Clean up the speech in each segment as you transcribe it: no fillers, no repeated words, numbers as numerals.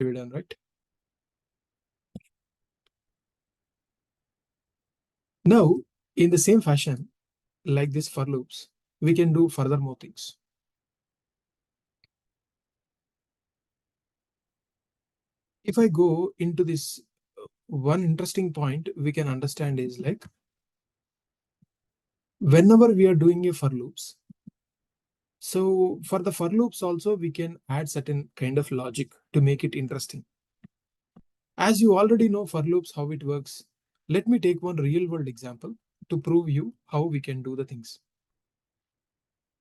We're done, right? Now, in the same fashion, like this for loops, we can do further more things. If I go into this, one interesting point we can understand is like, whenever we are doing a for loops, so for the for loops also we can add certain kind of logic to make it interesting. As you already know for loops how it works, let me take one real world example to prove you how we can do the things.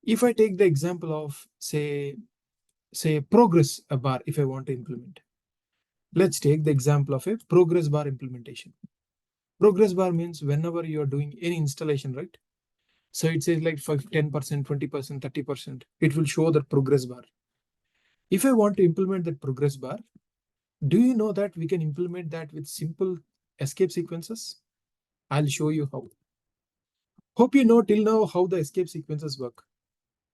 If I take the example of say progress a bar, if I want to implement, let's take the example of a progress bar implementation. Progress bar means whenever you are doing any installation, right? So it says like for 10%, 20%, 30%, it will show the progress bar. If I want to implement that progress bar, do you know that we can implement that with simple escape sequences? I'll show you how. Hope you know till now how the escape sequences work.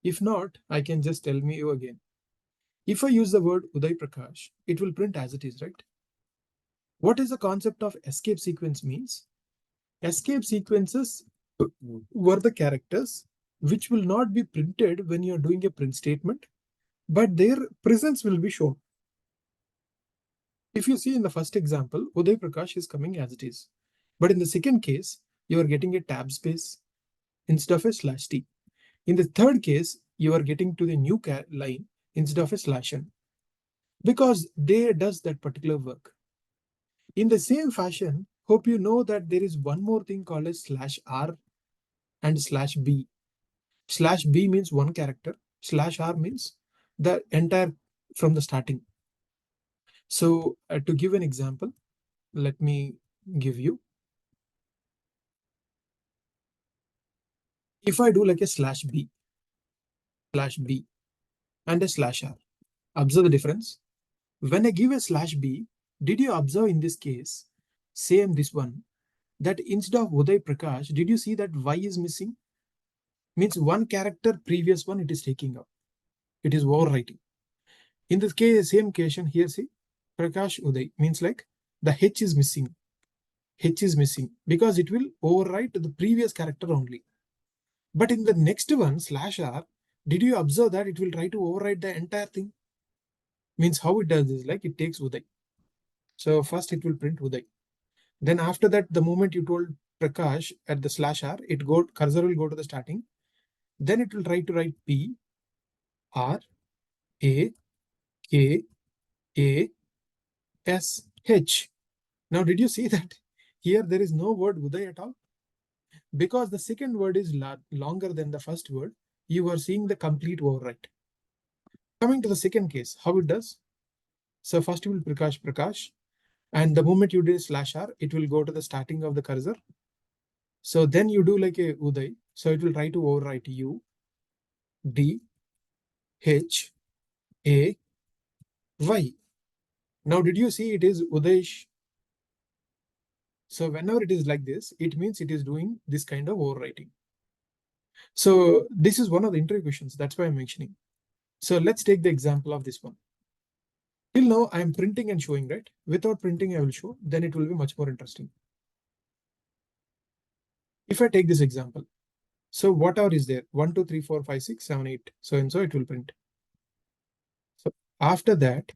If not, I can just tell me you again. If I use the word Uday Prakash, it will print as it is, right? What is the concept of escape sequence means? Escape sequences were the characters which will not be printed when you're doing a print statement, but their presence will be shown. If you see in the first example, Uday Prakash is coming as it is. But in the second case, you are getting a tab space instead of a slash t. In the third case, you are getting to the new line instead of a slash n, because they does that particular work. In the same fashion, hope you know that there is one more thing called as slash r and slash b. Slash b means one character, slash r means the entire from the starting. So to give an example, let me give you. If I do like a slash b and a slash r, observe the difference. When I give a slash b, did you observe in this case, same this one, that instead of Uday Prakash, did you see that y is missing? Means one character previous one it is taking up. It is overwriting. In this case, same occasion here, see, Prakash Uday means like the H is missing. H is missing because it will overwrite the previous character only. But in the next one, slash r, did you observe that it will try to overwrite the entire thing? Means how it does is like it takes Uday. So first it will print Uday. Then after that, the moment you told Prakash at the slash r, cursor will go to the starting. Then it will try to write P, R, A, K, A, S, H. Now, did you see that here there is no word Uday at all? Because the second word is longer than the first word, you are seeing the complete overwrite. Coming to the second case, how it does? So first you will Prakash, and the moment you do slash r, it will go to the starting of the cursor. So then you do like a Uday. So it will try to overwrite U, D, H, A, Y. Now, did you see it is Udesh? So whenever it is like this, it means it is doing this kind of overwriting. So this is one of the interview questions. That's why I'm mentioning. So let's take the example of this one. Till now, I'm printing and showing, right? Without printing, I will show. Then it will be much more interesting. If I take this example, so whatever is there, 1, 2, 3, 4, 5, 6, 7, 8, so and so it will print. So after that,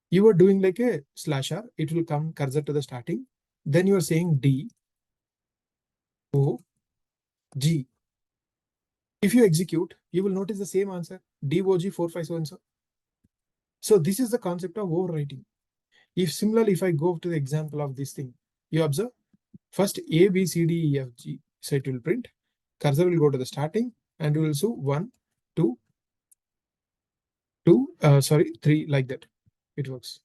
you are doing like a slash r, it will come cursor to the starting. Then you are saying D, O, G. If you execute, you will notice the same answer, DOG 45 so and so. So this is the concept of overwriting. If similarly, if I go to the example of this thing, you observe first A, B, C, D, E, F, G. So it will print. Cursor will go to the starting and you will see 1, 2, 3, like that. It works.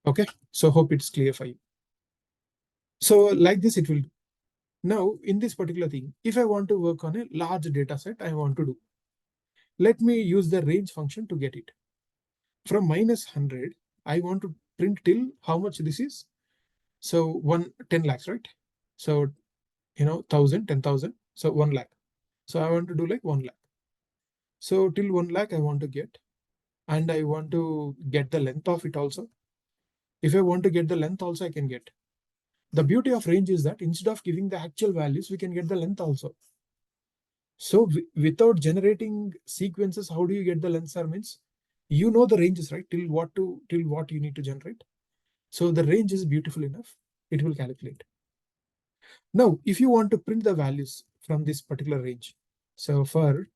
Okay. So hope it's clear for you. So like this, it will. Now in this particular thing, if I want to work on a large data set, I want to do. Let me use the range function to get it. From -100, I want to print till how much this is. So 10 lakhs, right? So, 1,000, 10,000. So 1 lakh. So I want to do like 1 lakh. So till 1 lakh, I want to get. and I want to get the length of it also. If I want to get the length also, I can get. The beauty of range is that instead of giving the actual values, we can get the length also. So without generating sequences, how do you get the length, sir? Means you know the ranges, right? Till what you need to generate. So the range is beautiful enough. It will calculate. Now, if you want to print the values from this particular range, so for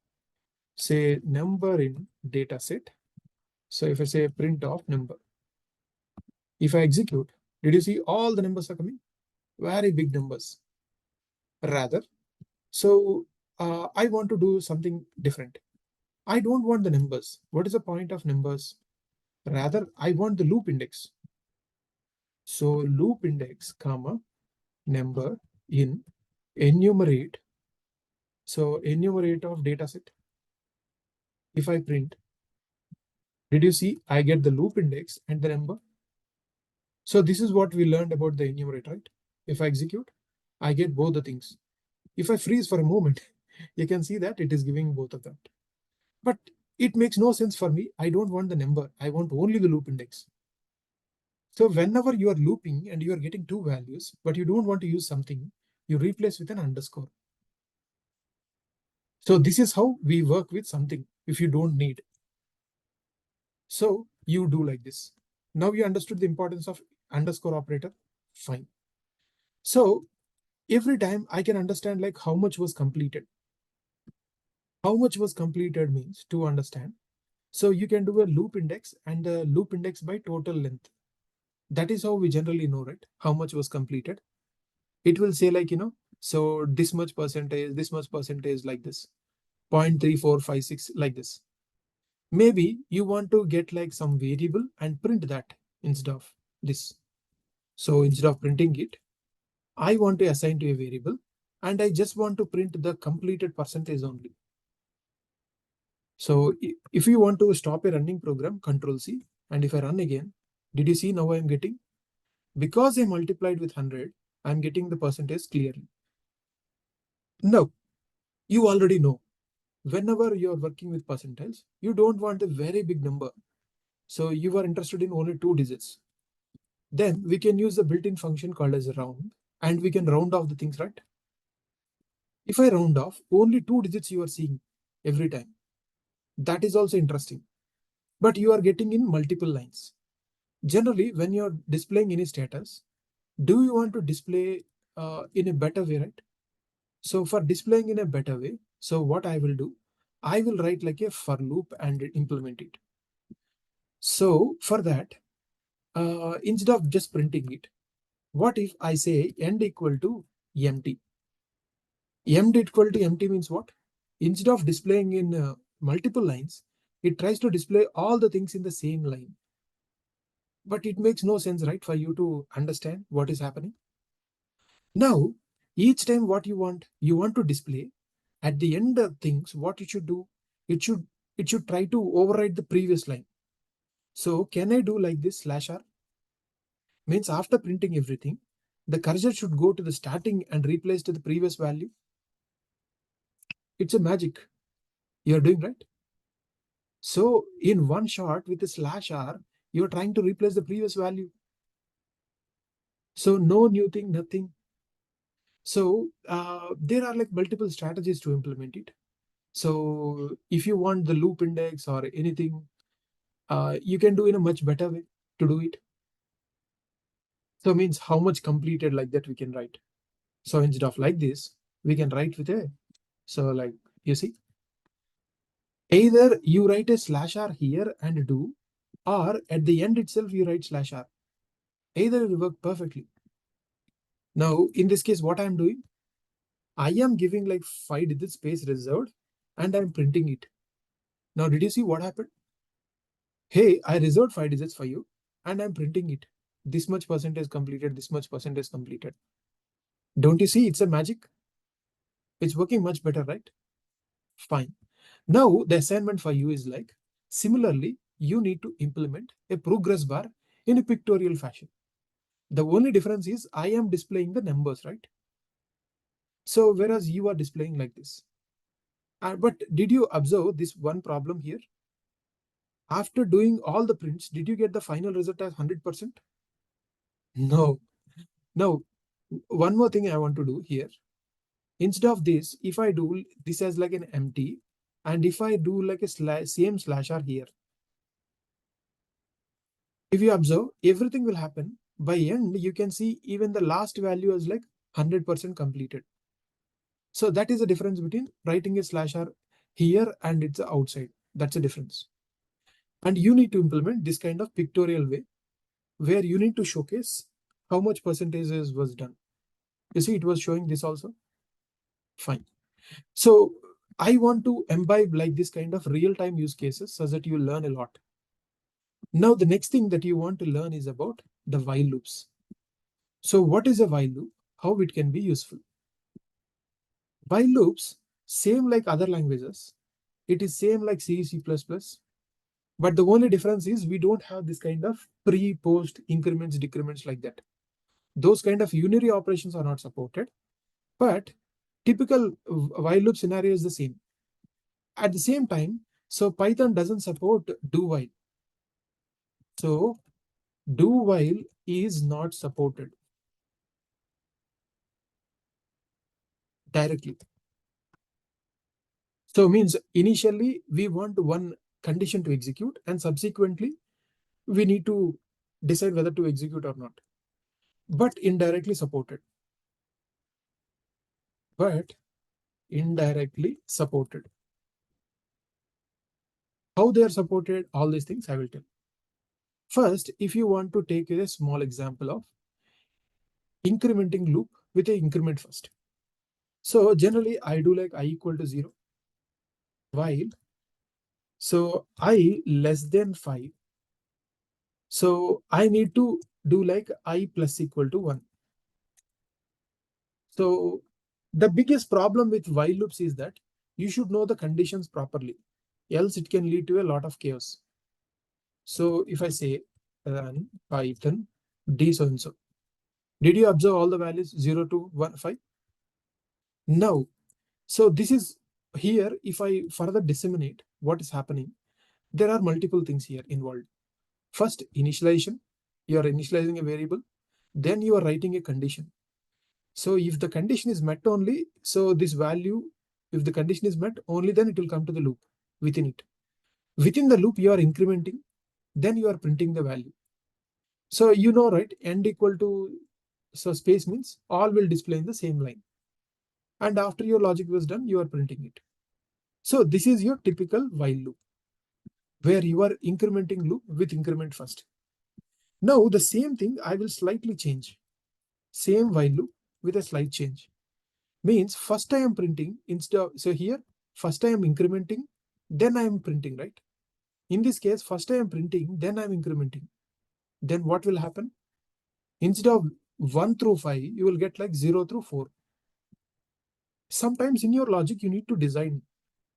say number in data set, so if I say print of number, if I execute, did you see all the numbers are coming? Very big numbers. Rather, so I want to do something different. I don't want the numbers. What is the point of numbers? Rather, I want the loop index. So loop index, comma, number in enumerate. So enumerate of data set. If I print, did you see I get the loop index and the number? So this is what we learned about the enumerate, right? If I execute, I get both the things. If I freeze for a moment, you can see that it is giving both of them. But it makes no sense for me. I don't want the number. I want only the loop index. So whenever you are looping and you are getting two values, but you don't want to use something, you replace with an underscore. So this is how we work with something if you don't need. So you do like this. Now you understood the importance of underscore operator. Fine. So every time I can understand like how much was completed. How much was completed means to understand. So you can do a loop index and the loop index by total length. That is how we generally know, right? How much was completed. It will say like, so this much percentage like this, 0.3456 like this. Maybe you want to get like some variable and print that instead of this. So instead of printing it, I want to assign to a variable and I just want to print the completed percentage only. So if you want to stop a running program, Control C, and if I run again, did you see now I'm getting? Because I multiplied with 100, I'm getting the percentage clearly. Now, you already know, whenever you're working with percentiles, you don't want a very big number. So you are interested in only 2 digits. Then we can use the built-in function called as round, and we can round off the things, right? If I round off, only 2 digits you are seeing every time. That is also interesting. But you are getting in multiple lines. Generally, when you're displaying any status, do you want to display in a better way, right? So for displaying in a better way, so what I will do, I will write like a for loop and implement it. So for that, instead of just printing it, what if I say end equal to empty? End equal to empty means what? Instead of displaying in multiple lines, it tries to display all the things in the same line. But it makes no sense, right, for you to understand what is happening. Now, each time what you want to display at the end of things, what it should do, it should try to override the previous line. So can I do like this /r? Means after printing everything, the cursor should go to the starting and replace to the previous value. It's a magic you're doing, right? So in one shot with the /r, you're trying to replace the previous value. So no new thing, nothing. So there are like multiple strategies to implement it. So if you want the loop index or anything, you can do in a much better way to do it. So means how much completed like that we can write. So instead of like this, we can write with a, so like you see, either you write a /r here and do, or at the end itself you write /r. Either will work perfectly. Now in this case, what I am doing, I am giving like 5 digit space reserved and I'm printing it. Now did you see what happened? Hey, I reserved 5 digits for you and I'm printing it. This much percentage completed, this much percentage completed. Don't you see it's a magic? It's working much better, right? Fine. Now the assignment for you is like, similarly, you need to implement a progress bar in a pictorial fashion. The only difference is I am displaying the numbers, right? So whereas you are displaying like this. But did you observe this one problem here? After doing all the prints, did you get the final result as 100%? No. Now, one more thing I want to do here. Instead of this, if I do this as like an empty, and if I do like a same slasher here, if you observe, everything will happen. By end, you can see even the last value is like 100% completed. So that is the difference between writing a slasher here and it's outside. That's a difference. And you need to implement this kind of pictorial way where you need to showcase how much percentage was done. You see, it was showing this also. Fine. So I want to imbibe like this kind of real-time use cases so that you learn a lot. Now, the next thing that you want to learn is about the while loops. So what is a while loop? How it can be useful? While loops, same like other languages. It is same like C, C++. But the only difference is we don't have this kind of pre, post, increments, decrements like that. Those kind of unary operations are not supported. But typical while loop scenario is the same. At the same time, so Python doesn't support do while. So do while is not supported directly. So means initially we want one condition to execute and subsequently we need to decide whether to execute or not. But indirectly supported. But indirectly supported. How they are supported, all these things I will tell. First, if you want to take a small example of incrementing loop with a increment first. So generally I do like I equal to 0 while so I less than 5. So I need to do like I plus equal to 1. So the biggest problem with while loops is that you should know the conditions properly, else it can lead to a lot of chaos. So if I say run Python d so and so, did you observe all the values 0 to 1, 5? Now, so this is here. If I further disseminate what is happening, there are multiple things here involved. First, initialization. You are initializing a variable. Then you are writing a condition. So if the condition is met only, so this value, if the condition is met, only then it will come to the loop within it. Within the loop, you are incrementing, then you are printing the value. So you know, right? End equal to, so space means all will display in the same line. And after your logic was done, you are printing it. So this is your typical while loop, where you are incrementing loop with increment first. Now the same thing I will slightly change. Same while loop with a slight change. Means first I am printing instead of, so here first I am incrementing, then I am printing, right? In this case, first I am printing, then I am incrementing. Then what will happen? Instead of 1 through 5, you will get like 0 through 4. Sometimes in your logic, you need to design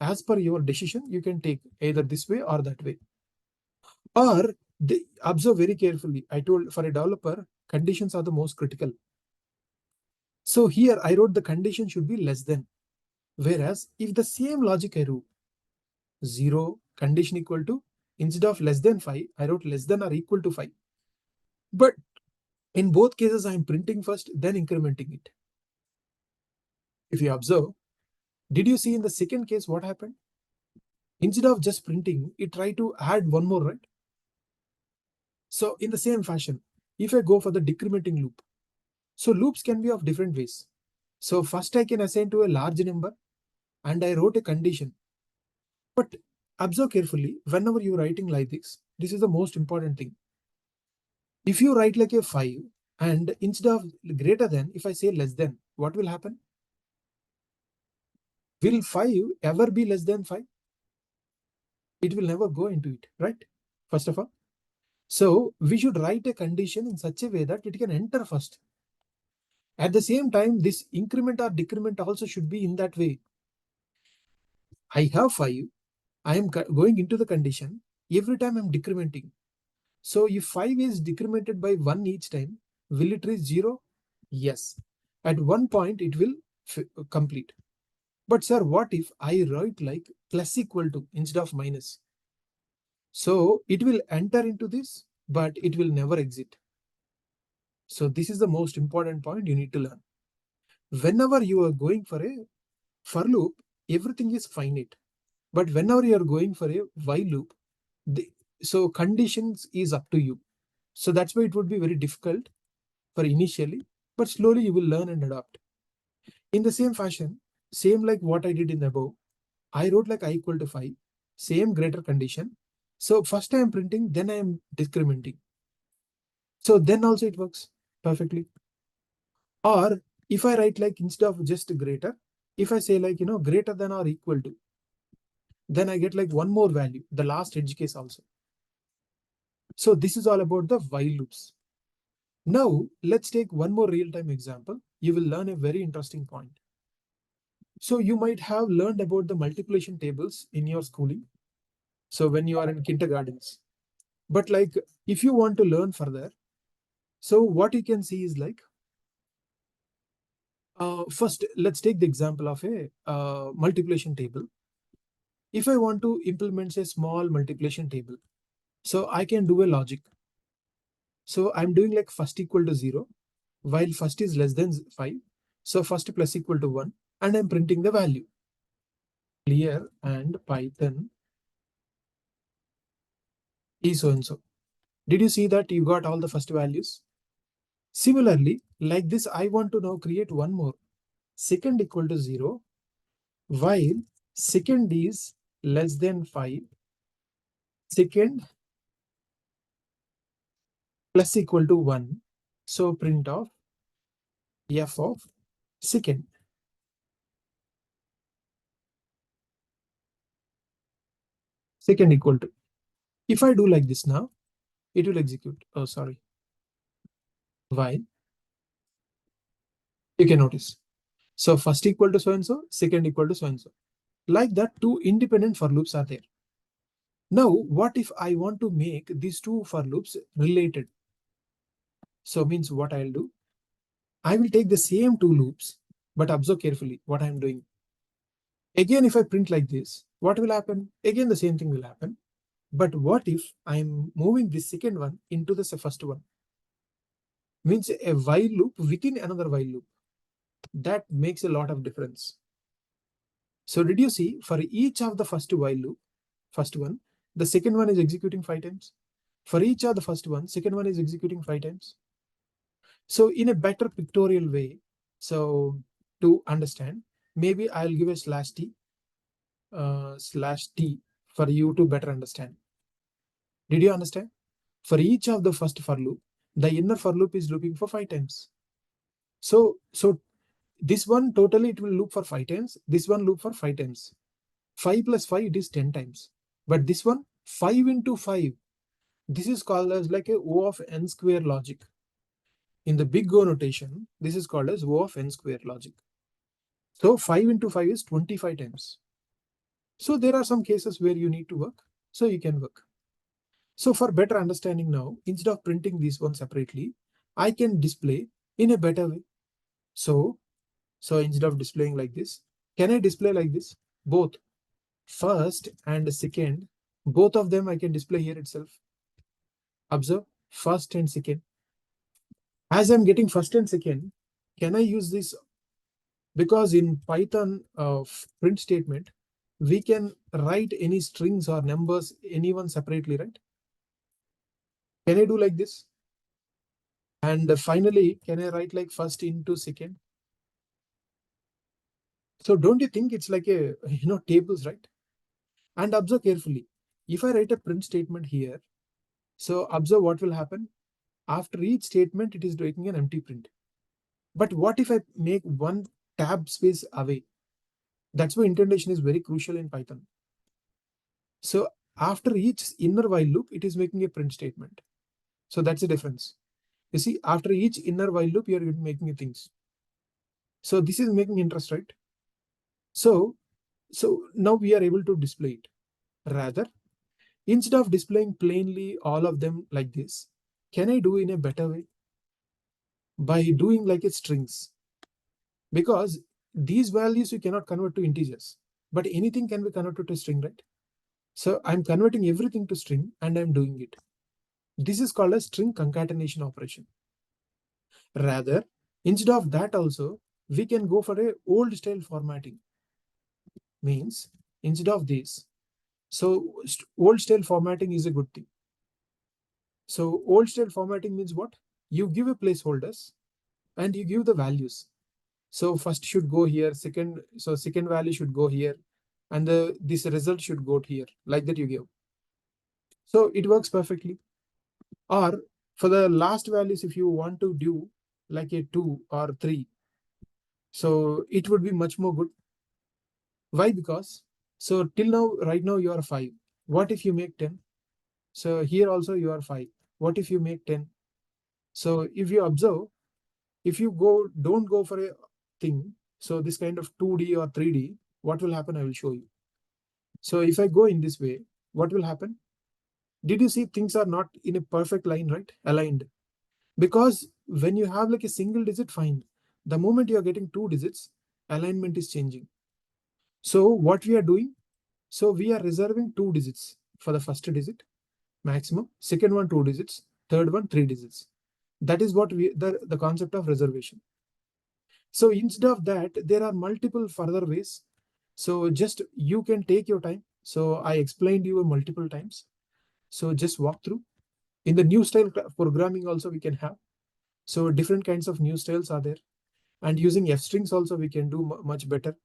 as per your decision. You can take either this way or that way. Or observe very carefully. I told for a developer, conditions are the most critical. So here I wrote the condition should be less than. Whereas if the same logic I wrote 0 condition equal to, instead of less than 5, I wrote less than or equal to 5. But in both cases, I am printing first, then incrementing it. If you observe, did you see in the second case what happened? Instead of just printing, it tried to add one more, right? So in the same fashion, if I go for the decrementing loop, so loops can be of different ways. So first I can assign to a large number and I wrote a condition. But observe carefully, whenever you're writing like this is the most important thing. If you write like a 5 and instead of greater than, if I say less than, what will happen? Will 5 ever be less than 5? It will never go into it, right? First of all. So we should write a condition in such a way that it can enter first. At the same time, this increment or decrement also should be in that way. I have 5. I am going into the condition. Every time I'm decrementing. So if 5 is decremented by 1 each time, will it reach 0? Yes. At one point, it will complete. But sir, what if I write like plus equal to instead of minus? So it will enter into this, but it will never exit. So this is the most important point you need to learn. Whenever you are going for a for loop, everything is finite. But whenever you are going for a while loop, so conditions is up to you. So that's why it would be very difficult for initially, but slowly you will learn and adapt. In the same fashion, same like what I did in the above, I wrote like I equal to 5, same greater condition. So first I am printing, then I am decrementing. So then also it works perfectly. Or if I write like instead of just greater, if I say like, greater than or equal to, then I get like one more value, the last edge case also. So this is all about the while loops. Now let's take one more real-time example. You will learn a very interesting point. So you might have learned about the multiplication tables in your schooling. So when you are in kindergartens, but like if you want to learn further, so what you can see is like, first let's take the example of a multiplication table. If I want to implement a small multiplication table, so I can do a logic. So I'm doing like first equal to 0, while first is less than 5. So first plus equal to 1, and I'm printing the value. Clear and Python is so and so. Did you see that you got all the first values? Similarly, like this, I want to now create one more. Second equal to 0, while second is less than 5. Second plus equal to 1. So print of f of second. Second equal to. If I do like this now, it will execute. Oh, sorry. While you can notice. So first equal to so and so, second equal to so and so. Like that, two independent for loops are there. Now, what if I want to make these two for loops related? So means what I'll do, I will take the same two loops, but observe carefully what I'm doing. Again, if I print like this, what will happen? Again, the same thing will happen. But what if I'm moving this second one into the first one? Means a while loop within another while loop. That makes a lot of difference. So did you see for each of the first while loop, first one, the second one is executing 5 times. For each of the first one, second one is executing 5 times. So in a better pictorial way, so to understand, maybe I'll give a slash t for you to better understand. Did you understand? For each of the first for loop, the inner for loop is looping for 5 times. So this one totally it will loop for 5 times. This one loop for 5 times. 5 plus 5 it is 10 times. But this one 5 into 5. This is called as like a O of n square logic. In the big O notation, this is called as O of n square logic. So 5 into 5 is 25 times. So there are some cases where you need to work. So you can work. So for better understanding now, instead of printing these one separately, I can display in a better way. So instead of displaying like this, can I display like this? Both first and second, both of them I can display here itself. Observe first and second. As I'm getting first and second, can I use this? Because in Python print statement, we can write any strings or numbers, anyone separately, right? Can I do like this? And finally, can I write like first into second? So don't you think it's like a, tables, right? And observe carefully. If I write a print statement here, so observe what will happen. After each statement, it is taking an empty print. But what if I make one tab space away? That's why indentation is very crucial in Python. So after each inner while loop, it is making a print statement. So that's the difference. You see, after each inner while loop, you are making things. So this is making interest, right? So now we are able to display it. Rather, instead of displaying plainly all of them like this, can I do in a better way? By doing like a strings. Because these values you cannot convert to integers, but anything can be converted to string, right? So I'm converting everything to string and I'm doing it. This is called a string concatenation operation. Rather, instead of that also, we can go for a old style formatting. Means instead of this, so old style formatting is a good thing. So old style formatting means what? You give a placeholders and you give the values. So first should go here, second value should go here, and this result should go here, like that you give. So it works perfectly. Or for the last values, if you want to do like a 2 or 3, so it would be much more good. Why? Because so till now, right now you are 5. What if you make 10? So here also you are 5. What if you make 10? So if you observe, if you don't go for a thing, so this kind of 2D or 3D, what will happen? I will show you. So if I go in this way, what will happen? Did you see things are not in a perfect line, right? Aligned. Because when you have like a single digit, fine. The moment you are getting 2 digits, alignment is changing. So what we are doing? So we are reserving 2 digits for the first digit, maximum. Second one, 2 digits. Third one, 3 digits. That is what the concept of reservation. So instead of that, there are multiple further ways. So just you can take your time. So I explained you multiple times. So just walk through. In the new style programming also we can have. So different kinds of new styles are there. And using F strings also we can do much better.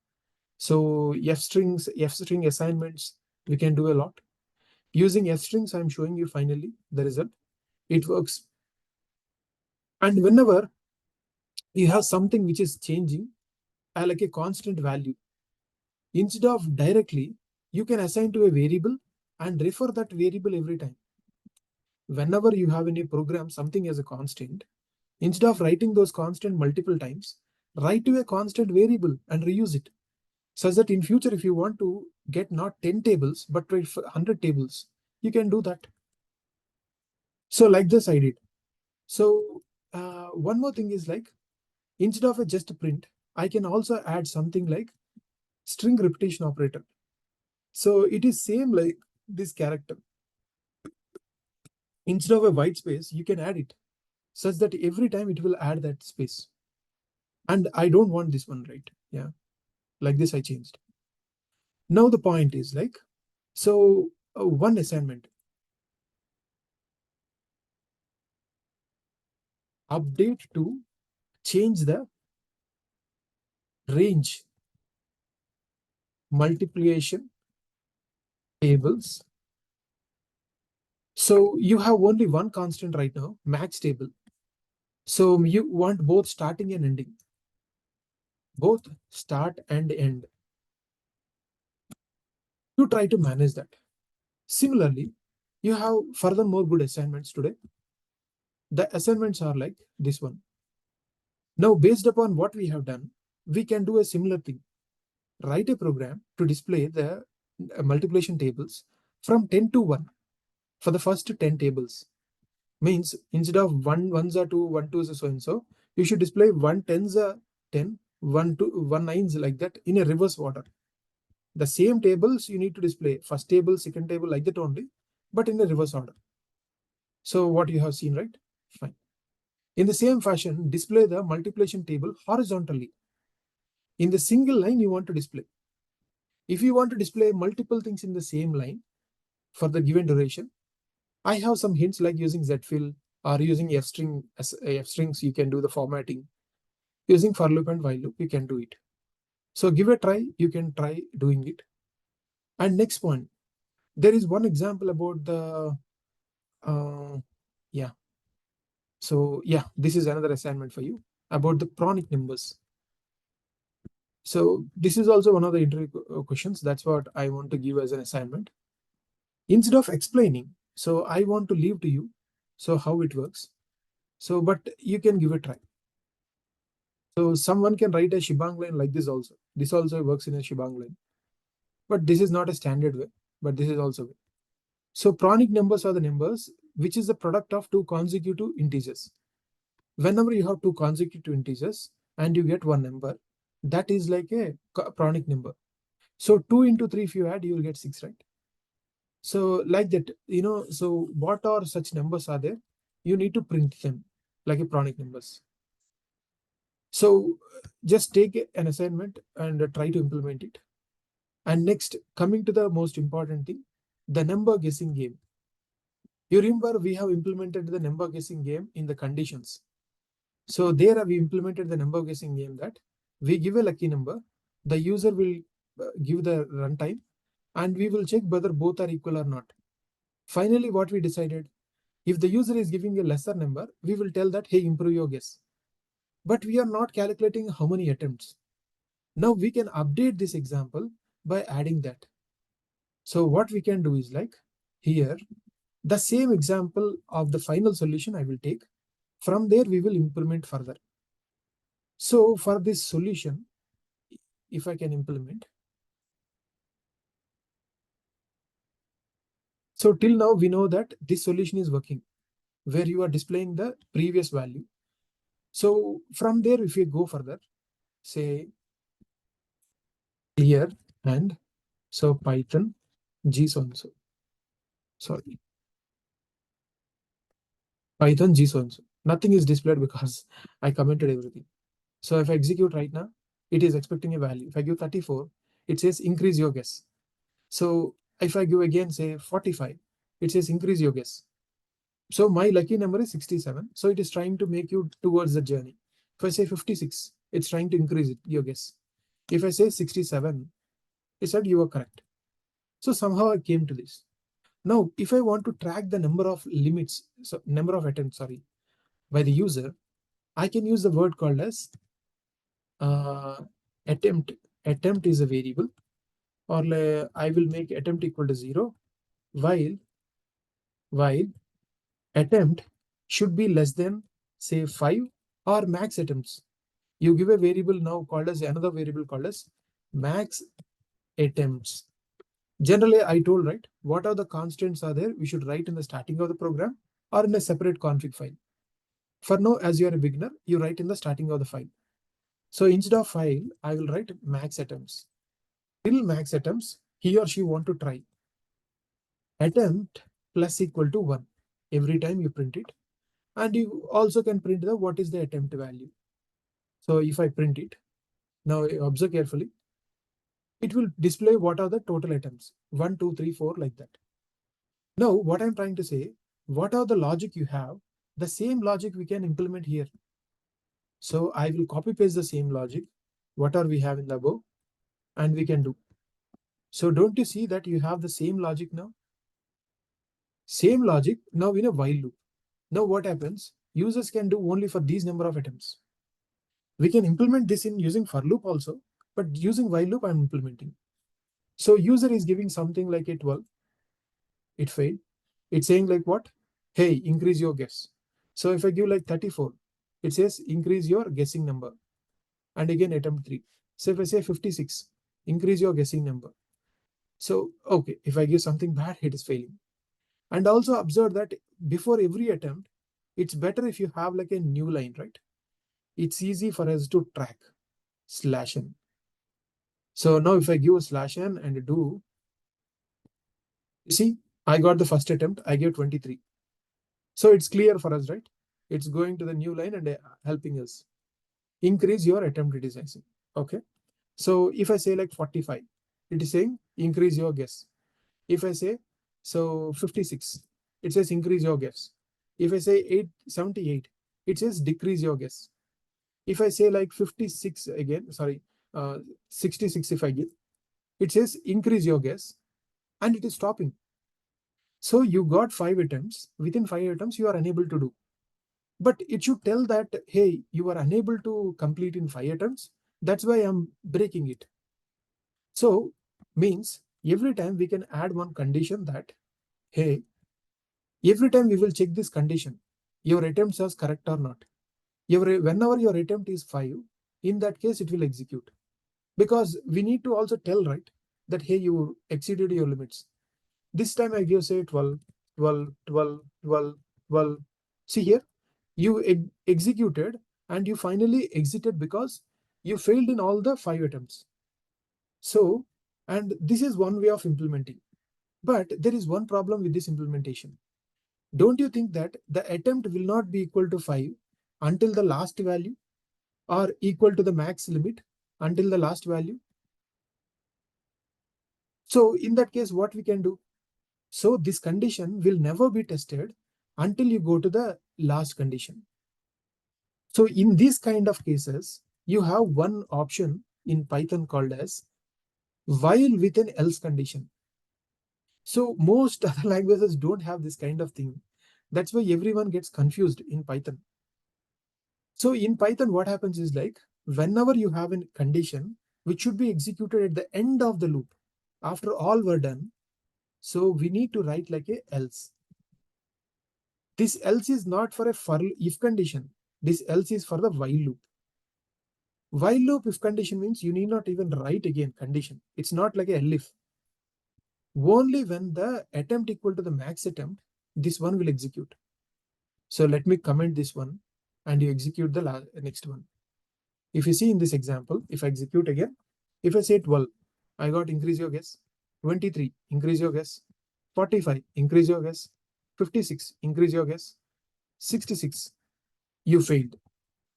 So F string assignments, we can do a lot. Using F strings, I'm showing you finally the result. It works. And whenever you have something which is changing, like a constant value, instead of directly, you can assign to a variable and refer that variable every time. Whenever you have in a program something as a constant, instead of writing those constant multiple times, write to a constant variable and reuse it. Such that in future, if you want to get not 10 tables, but 100 tables, you can do that. So like this I did. So one more thing is like, instead of a just print, I can also add something like string repetition operator. So it is same like this character. Instead of a white space, you can add it such that every time it will add that space. And I don't want this one, right? Yeah, like this I changed. Now the point is like, so one assignment. Update to change the range multiplication tables. So you have only one constant right now, max table. So you want both starting and ending, both start and end. You try to manage that. Similarly, you have further more good assignments today. The assignments are like this one. Now, based upon what we have done, we can do a similar thing. Write a program to display the multiplication tables from 10 to 1 for the first 10 tables. Means instead of 1 ones are 2, 1 twos are so and so, you should display 1 tens are 10, 1 2 1 nines like that in a reverse order. The same tables you need to display first table, second table like that only, but in a reverse order. So what you have seen, right? Fine. In the same fashion, display the multiplication table horizontally. In the single line you want to display. If you want to display multiple things in the same line for the given duration, I have some hints like using zfill or using f strings. You can do the formatting. Using for loop and while loop, you can do it. So give a try. You can try doing it. And next point, there is one example about the yeah. So yeah, this is another assignment for you about the pronic numbers. So this is also one of the interview questions. That's what I want to give as an assignment. Instead of explaining, so I want to leave to you. So how it works. So, but you can give a try. So someone can write a shebang line like this also. This also works in a shebang line. But this is not a standard way, but this is also way. So pronic numbers are the numbers which is the product of two consecutive integers. Whenever you have two consecutive integers and you get one number, that is like a pronic number. So 2 into 3, if you add, you will get 6, right? So like that, so what are such numbers are there, you need to print them like a pronic numbers. So just take an assignment and try to implement it. And next, coming to the most important thing, the number guessing game. You remember we have implemented the number guessing game in the conditions. So there we implemented the number guessing game that we give a lucky number, the user will give the runtime, and we will check whether both are equal or not. Finally, what we decided, if the user is giving a lesser number, we will tell that, hey, improve your guess. But we are not calculating how many attempts. Now we can update this example by adding that. So what we can do is like here, the same example of the final solution I will take. From there, we will implement further. So for this solution, if I can implement. So till now, we know that this solution is working where you are displaying the previous value. So from there, if you go further, say here and so Python G so and so. Sorry. Python G so and so. Nothing is displayed because I commented everything. So if I execute right now, it is expecting a value. If I give 34, it says increase your guess. So if I give again, say 45, it says increase your guess. So my lucky number is 67. So it is trying to make you towards the journey. If I say 56, it's trying to increase it, your guess. If I say 67, it said you are correct. So somehow I came to this. Now, if I want to track the number of limits, so number of attempts, sorry, by the user, I can use the word called as attempt. Attempt is a variable, or I will make attempt equal to 0 while attempt should be less than say 5 or max attempts. You give a variable now called as another variable called as max attempts. Generally, I told, right, what are the constants are there, we should write in the starting of the program or in a separate config file. For now, as you are a beginner, you write in the starting of the file. So instead of file, I will write max attempts. Till max attempts, he or she want to try. Attempt plus equal to 1 every time you print it. And you also can print the what is the attempt value. So if I print it, now observe carefully, it will display what are the total attempts, 1, 2, 3, 4, like that. Now, what I'm trying to say, what are the logic you have, the same logic we can implement here. So I will copy paste the same logic, what are we have in the above, and we can do. So don't you see that you have the same logic now? Same logic now in a while loop. Now what happens? Users can do only for these number of attempts. We can implement this in using for loop also, but using while loop I'm implementing. So user is giving something like a 12. It failed. It's saying like what? Hey, increase your guess. So if I give like 34, it says increase your guessing number. And again attempt 3. So if I say 56, increase your guessing number. So okay, if I give something bad, it is failing. And also observe that before every attempt, it's better if you have like a new line, right? It's easy for us to track /n. So now if I give /n and do, you see, I got the first attempt, I gave 23. So it's clear for us, right? It's going to the new line and helping us increase your attempt resizing. Okay. So if I say like 45, it is saying increase your guess. If I say so 56, it says increase your guess. If I say 878, it says decrease your guess. If I say like 56 again, sorry, 66 if I give, it says increase your guess and it is stopping. So you got 5 attempts. Within 5 attempts, you are unable to do. But it should tell that, hey, you are unable to complete in 5 attempts. That's why I'm breaking it. So means every time we can add one condition that, hey, every time we will check this condition, your attempts are correct or not. Whenever your attempt is 5, in that case, it will execute. Because we need to also tell, right, that, hey, you exceeded your limits. This time I give say 12, 12, 12, 12, 12. See here, you executed and you finally exited because you failed in all the 5 attempts. So, and this is one way of implementing. But there is one problem with this implementation. Don't you think that the attempt will not be equal to 5 until the last value, or equal to the max limit until the last value? So in that case, what we can do? So this condition will never be tested until you go to the last condition. So in these kind of cases, you have one option in Python called as while with an else condition. So most other languages don't have this kind of thing. That's why everyone gets confused in Python. So in Python, what happens is like whenever you have a condition which should be executed at the end of the loop, after all were done, so we need to write like a else. This else is not for a for if condition. This else is for the while loop. While loop if condition means you need not even write again condition. It's not like a elif. Only when the attempt equal to the max attempt, this one will execute. So let me comment this one and you execute the next one. If you see in this example, if I execute again, if I say 12, I got increase your guess. 23, increase your guess. 45, increase your guess. 56, increase your guess. 66, you failed.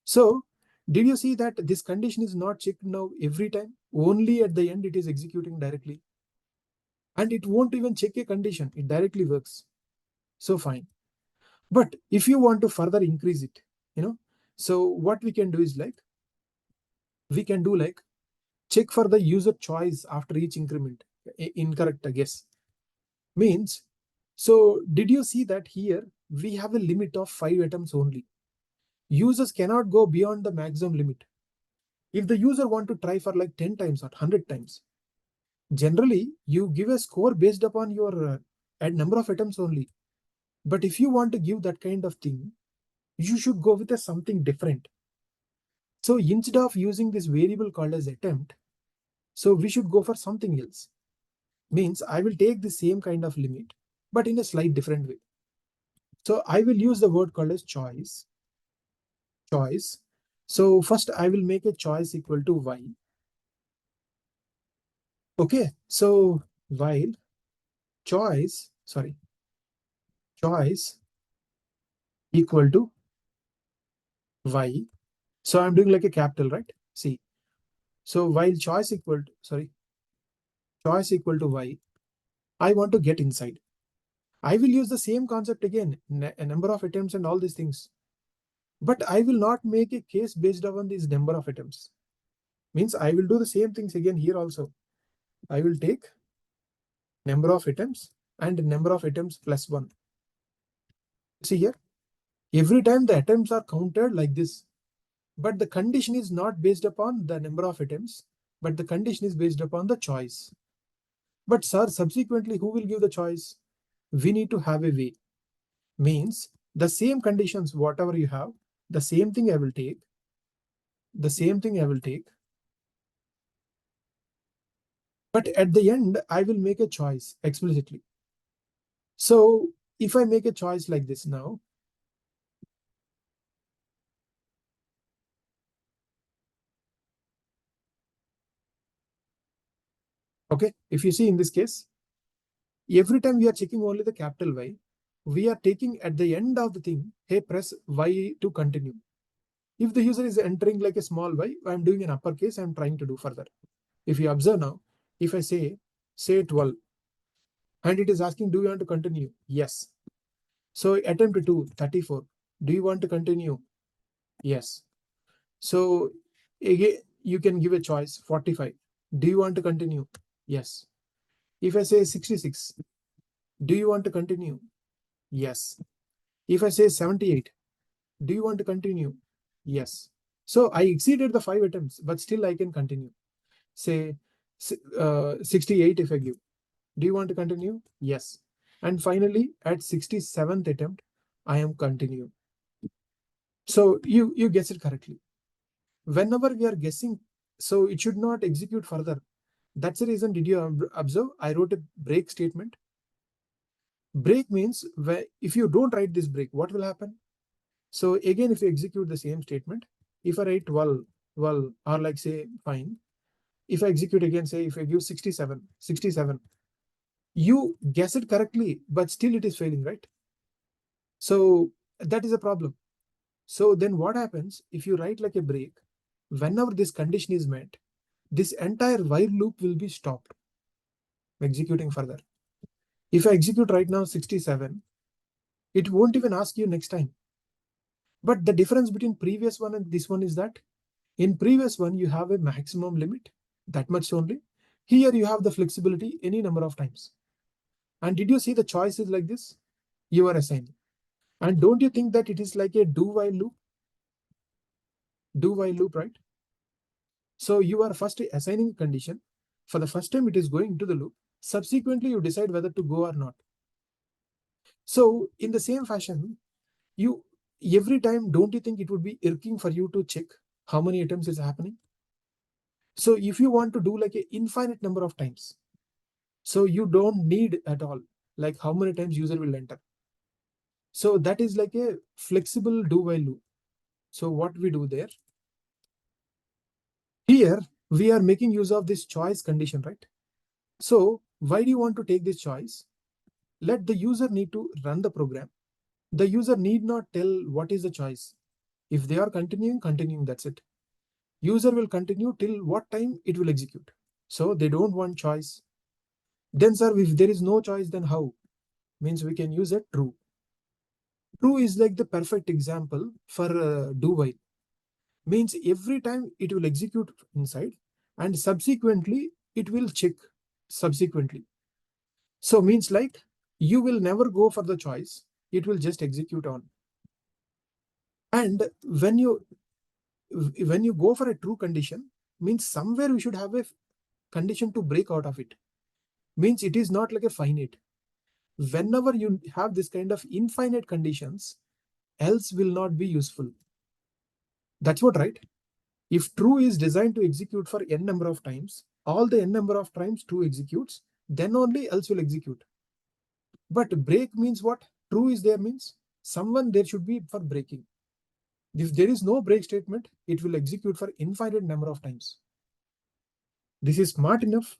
So did you see that this condition is not checked now every time? Only at the end it is executing directly. And it won't even check a condition. It directly works. So fine. But if you want to further increase it, so what we can do is like, we can do like check for the user choice after each increment. Incorrect guess means, so did you see that here we have a limit of 5 attempts only. Users cannot go beyond the maximum limit. If the user want to try for like 10 times or 100 times, generally you give a score based upon your number of attempts only. But if you want to give that kind of thing, you should go with something different. So instead of using this variable called as attempt, so we should go for something else. Means I will take the same kind of limit, but in a slight different way. So I will use the word called as choice. Choice. So first I will make a choice equal to y. Okay. So while choice equal to y. So I'm doing like a capital, right? See. So while choice equal to y, I want to get inside. I will use the same concept again, a number of attempts and all these things. But I will not make a case based on this number of attempts. Means I will do the same things again here also. I will take number of attempts and number of attempts plus 1. See here, every time the attempts are counted like this. But the condition is not based upon the number of attempts, but the condition is based upon the choice. But sir, subsequently, who will give the choice? We need to have a way. Means the same conditions, whatever you have, the same thing I will take. But at the end, I will make a choice explicitly. So if I make a choice like this now, okay, if you see in this case, every time we are checking only the capital Y, we are taking at the end of the thing, hey, press Y to continue. If the user is entering like a small y, I'm doing an uppercase, I'm trying to do further. If you observe now, if I say 12, and it is asking, do you want to continue? Yes. So attempt 2, 34. Do you want to continue? Yes. So again, you can give a choice, 45. Do you want to continue? Yes. If I say 66, do you want to continue? Yes. If I say 78, do you want to continue? Yes. So I exceeded the 5 attempts, but still I can continue. Say 68 if I give. Do you want to continue? Yes. And finally, at 67th attempt, I am continuing. So you guess it correctly. Whenever we are guessing, so it should not execute further. That's the reason, did you observe? I wrote a break statement. Break means if you don't write this break, what will happen? So again, if you execute the same statement, if I write well, or like say fine, if I execute again, say if I give 67, You guess it correctly, but still it is failing, right? So that is a problem. So then what happens if you write like a break? Whenever this condition is met, this entire while loop will be stopped executing further. If I execute right now 67, it won't even ask you next time. But the difference between previous one and this one is that in previous one you have a maximum limit, that much only. Here you have the flexibility any number of times. And did you see the choice is like this? You are assigning. And don't you think that it is like a do while loop? Do while loop, right? So you are first assigning a condition. For the first time, it is going into the loop. Subsequently, you decide whether to go or not. So in the same fashion, you every time, don't you think it would be irking for you to check how many attempts is happening? So if you want to do like an infinite number of times, so you don't need at all like how many times user will enter. So that is like a flexible do while loop. So what we do there, here we are making use of this choice condition, right? So why do you want to take this choice? Let the user need to run the program. The user need not tell what is the choice. If they are continuing, that's it. User will continue till what time it will execute. So they don't want choice. Then sir, if there is no choice, then how? Means we can use a true. True is like the perfect example for do while. Means every time it will execute inside and subsequently it will check subsequently. So means like you will never go for the choice. It will just execute on. And when you go for a true condition, means somewhere we should have a condition to break out of it. Means it is not like a finite. Whenever you have this kind of infinite conditions, else will not be useful. That's what, right? If true is designed to execute for n number of times, all the n number of times true executes, then only else will execute. But break means what? True is there means someone there should be for breaking. If there is no break statement, it will execute for infinite number of times. This is smart enough.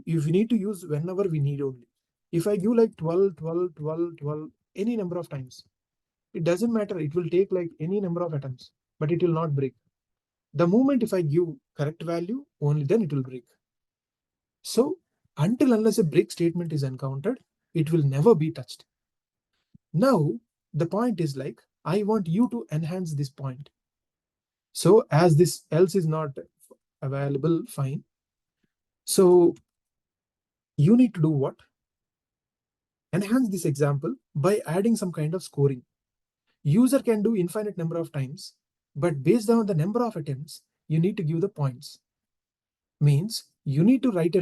If we need to use whenever we need only. If I give like 12, 12, 12, 12, any number of times, it doesn't matter. It will take like any number of attempts, but it will not break. The moment if I give correct value, only then it will break. So until unless a break statement is encountered, it will never be touched. Now, the point is like, I want you to enhance this point. So as this else is not available, fine. So you need to do what? Enhance this example by adding some kind of scoring. User can do infinite number of times, but based on the number of attempts, you need to give the points. Means you need to write a